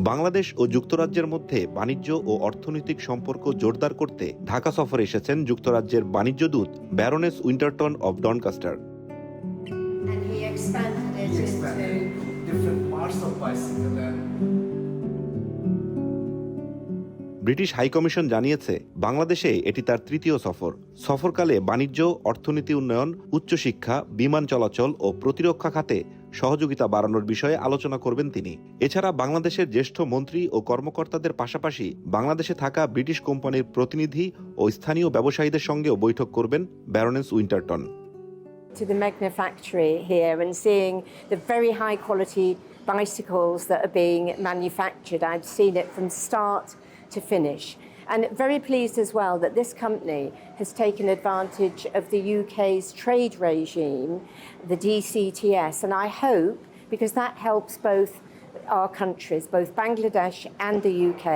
বাংলাদেশ ও যুক্তরাজ্যের মধ্যে বাণিজ্য ও অর্থনৈতিক সম্পর্ক জোরদার করতে ঢাকা সফরে এসেছেন যুক্তরাজ্যের বাণিজ্য দূত baroness উইন্টারটন of Doncaster. And he expanded it into different parts of bicycle and British high commission জানিয়েছে বাংলাদেশে এটি তার তৃতীয় সফর। সফরকালে বাণিজ্য, অর্থনীতি উন্নয়ন, উচ্চশিক্ষা, বিমান চলাচল ও প্রতিরক্ষা খাতে সহযোগিতা বাড়ানোর বিষয়ে আলোচনা করবেন তিনি। এছাড়া বাংলাদেশের জ্যেষ্ঠ মন্ত্রী ও কর্মকর্তাদের পাশাপাশি বাংলাদেশে থাকা ব্রিটিশ কোম্পানির প্রতিনিধি ও স্থানীয় ব্যবসায়ীদের সঙ্গেও বৈঠক করবেন baroness উইন্টারটন। to the Magna factory here and seeing the very high quality bicycles that are being manufactured. I've seen it from start to finish. And very pleased as well that this company has taken advantage of the UK's trade regime, the DCTS, and I hope, because that helps both our countries, both Bangladesh and the UK,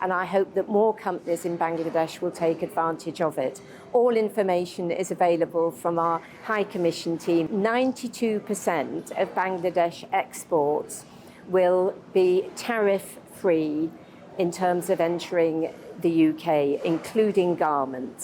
and I hope that more companies in Bangladesh will take advantage of it. All information is available from our High Commission team. 92% of Bangladesh exports will be tariff-free in terms of entering the UK, including garments.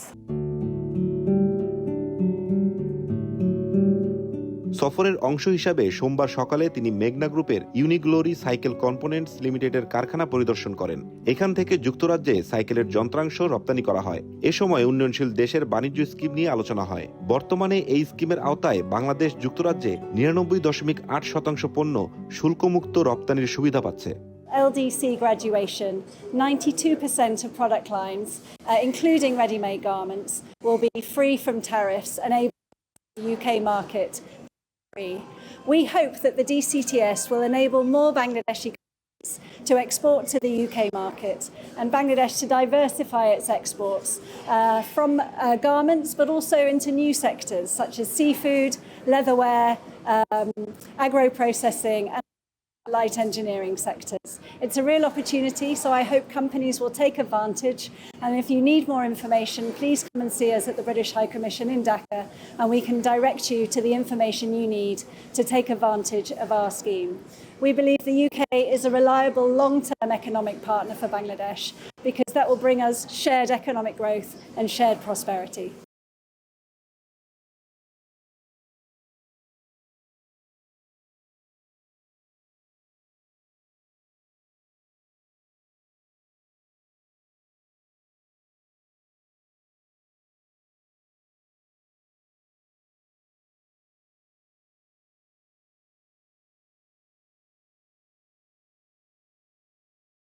সফরের অংশ হিসাবে সোমবার সকালে তিনি মেঘনা গ্রুপের ইউনিগ্লোরি cycle components লিমিটেডের কারখানা পরিদর্শন করেন। এখান থেকে যুক্তরাজ্যে সাইকেলের যন্ত্রাংশ রপ্তানি করা হয়। এ সময় উন্নয়নশীল দেশের বাণিজ্য স্কিম নিয়ে আলোচনা হয়। বর্তমানে এই স্কিমের আওতায় বাংলাদেশ যুক্তরাজ্যে 99.8% পণ্য শুল্কমুক্ত রপ্তানির সুবিধা পাচ্ছে। LDC graduation, 92% of product lines, including ready-made garments, will be free from tariffs and able to the UK market. We hope that the DCTS will enable more Bangladeshi companies to export to the UK market and Bangladesh to diversify its exports from garments but also into new sectors such as seafood, leatherware, agro-processing and light engineering sectors. It's a real opportunity, so I hope companies will take advantage. And if you need more information, please come and see us at the British High Commission in Dhaka, and we can direct you to the information you need to take advantage of our scheme. We believe the UK is a reliable long-term economic partner for Bangladesh because that will bring us shared economic growth and shared prosperity.